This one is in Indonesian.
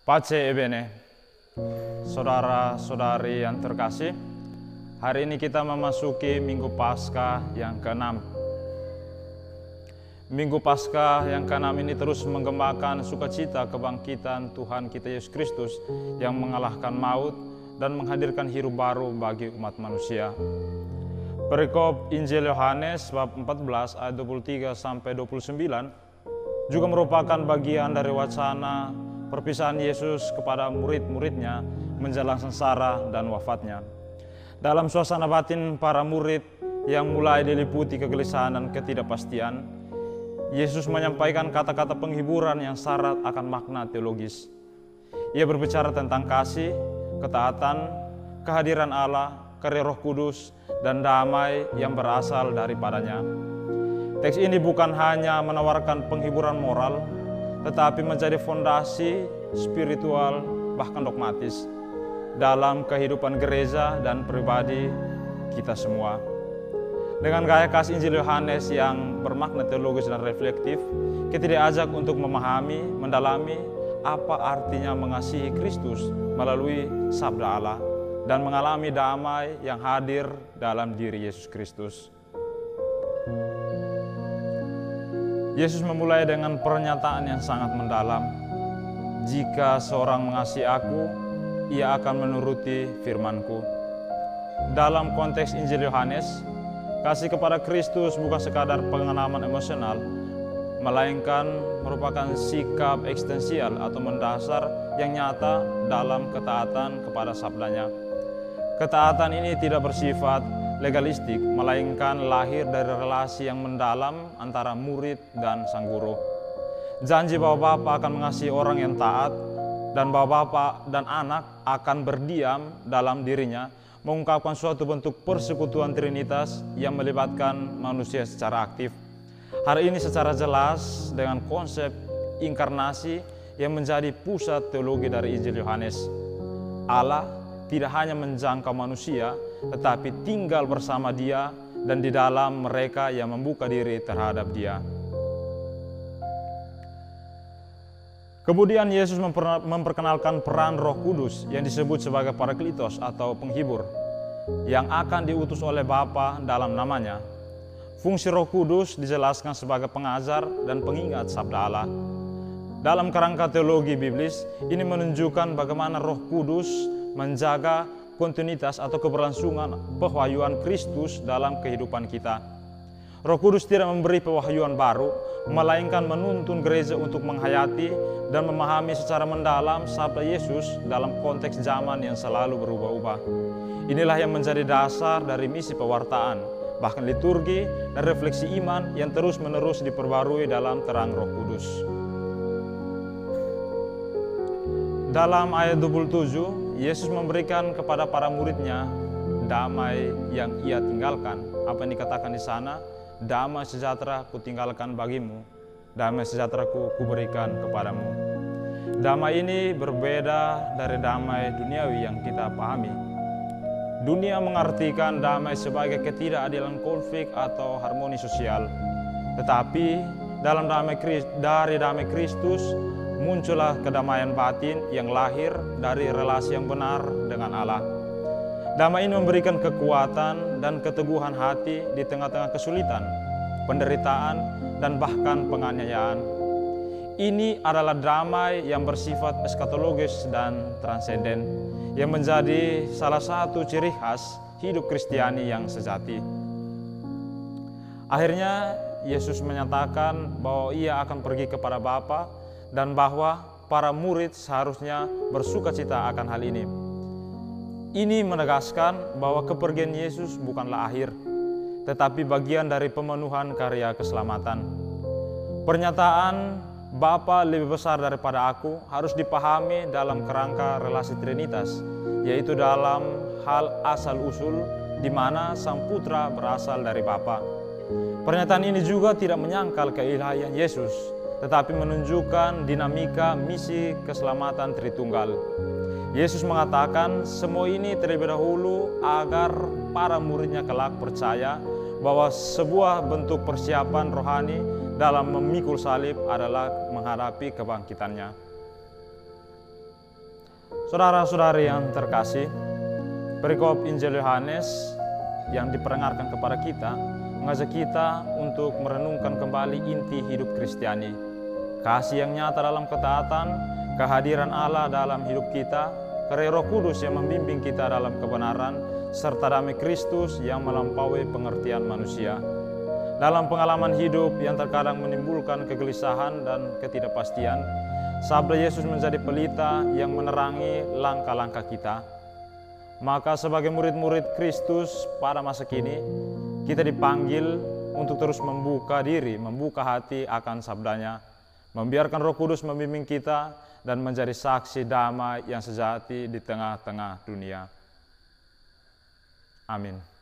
Pace e bene, saudara-saudari yang terkasih, hari ini kita memasuki Minggu Paskah yang ke-6. Minggu Paskah yang ke-6 ini terus menggembakan sukacita kebangkitan Tuhan kita Yesus Kristus yang mengalahkan maut dan menghadirkan hidup baru bagi umat manusia. Perikop Injil Yohanes bab 14 ayat 23 sampai 29 juga merupakan bagian dari wacana perpisahan Yesus kepada murid-muridnya menjelang sengsara dan wafatnya. Dalam suasana batin para murid yang mulai diliputi kegelisahan dan ketidakpastian, Yesus menyampaikan kata-kata penghiburan yang syarat akan makna teologis. Ia berbicara tentang kasih, ketaatan, kehadiran Allah, karya Roh Kudus, dan damai yang berasal daripadanya. Teks ini bukan hanya menawarkan penghiburan moral, tetapi menjadi fondasi spiritual bahkan dogmatis dalam kehidupan gereja dan pribadi kita semua. Dengan gaya kasih Injil Yohanes yang bermakna teologis dan reflektif, kita diajak untuk memahami, mendalami apa artinya mengasihi Kristus melalui sabda Allah dan mengalami damai yang hadir dalam diri Yesus Kristus. Yesus memulai dengan pernyataan yang sangat mendalam. Jika seorang mengasihi aku, ia akan menuruti firman-Ku. Dalam konteks Injil Yohanes, kasih kepada Kristus bukan sekadar pengalaman emosional, melainkan merupakan sikap eksistensial atau mendasar yang nyata dalam ketaatan kepada sabdanya. Ketaatan ini tidak bersifat legalistik, melainkan lahir dari relasi yang mendalam antara murid dan sang guru. Janji bahwa Bapa akan mengasihi orang yang taat dan bahwa Bapa dan anak akan berdiam dalam dirinya mengungkapkan suatu bentuk persekutuan Trinitas yang melibatkan manusia secara aktif. Hal ini secara jelas dengan konsep inkarnasi yang menjadi pusat teologi dari Injil Yohanes. Allah tidak hanya menjangkau manusia, tetapi tinggal bersama Dia dan di dalam mereka yang membuka diri terhadap Dia. Kemudian Yesus memperkenalkan peran Roh Kudus yang disebut sebagai Parakletos atau penghibur, yang akan diutus oleh Bapa dalam namanya. Fungsi Roh Kudus dijelaskan sebagai pengajar dan pengingat sabda Allah. Dalam kerangka teologi biblis, ini menunjukkan bagaimana Roh Kudus menjaga kontinuitas atau keberlangsungan pewahyuan Kristus dalam kehidupan kita. Roh Kudus tidak memberi pewahyuan baru, melainkan menuntun gereja untuk menghayati dan memahami secara mendalam sabda Yesus dalam konteks zaman yang selalu berubah-ubah. Inilah yang menjadi dasar dari misi pewartaan, bahkan liturgi dan refleksi iman yang terus-menerus diperbarui dalam terang Roh Kudus. Dalam ayat 27, Yesus memberikan kepada para muridnya damai yang ia tinggalkan. Apa yang dikatakan di sana? Damai sejahtera kutinggalkan bagimu, damai sejahtera kuberikan kepadamu. Damai ini berbeda dari damai duniawi yang kita pahami. Dunia mengartikan damai sebagai ketidakadilan konflik atau harmoni sosial. Tetapi dari damai Kristus muncullah kedamaian batin yang lahir dari relasi yang benar dengan Allah. Damai ini memberikan kekuatan dan keteguhan hati di tengah-tengah kesulitan, penderitaan, dan bahkan penganiayaan. Ini adalah damai yang bersifat eskatologis dan transenden, yang menjadi salah satu ciri khas hidup Kristiani yang sejati. Akhirnya, Yesus menyatakan bahwa ia akan pergi kepada Bapa dan bahwa para murid seharusnya bersukacita akan hal ini. Ini menegaskan bahwa kepergian Yesus bukanlah akhir, tetapi bagian dari pemenuhan karya keselamatan. Pernyataan Bapa lebih besar daripada aku harus dipahami dalam kerangka relasi Trinitas, yaitu dalam hal asal-usul di mana Sang Putra berasal dari Bapa. Pernyataan ini juga tidak menyangkal keilahian Yesus, tetapi menunjukkan dinamika misi keselamatan Tritunggal. Yesus mengatakan semua ini terlebih dahulu agar para muridnya kelak percaya bahwa sebuah bentuk persiapan rohani dalam memikul salib adalah menghadapi kebangkitannya. Saudara-saudari yang terkasih, perikop Injil Yohanes yang diperengarkan kepada kita mengajak kita untuk merenungkan kembali inti hidup Kristiani. Kasih yang nyata dalam ketaatan, kehadiran Allah dalam hidup kita, karya Roh Kudus yang membimbing kita dalam kebenaran, serta damai Kristus yang melampaui pengertian manusia. Dalam pengalaman hidup yang terkadang menimbulkan kegelisahan dan ketidakpastian, sabda Yesus menjadi pelita yang menerangi langkah-langkah kita. Maka sebagai murid-murid Kristus pada masa kini, kita dipanggil untuk terus membuka diri, membuka hati akan sabdanya, membiarkan Roh Kudus membimbing kita dan menjadi saksi damai yang sejati di tengah-tengah dunia. Amin.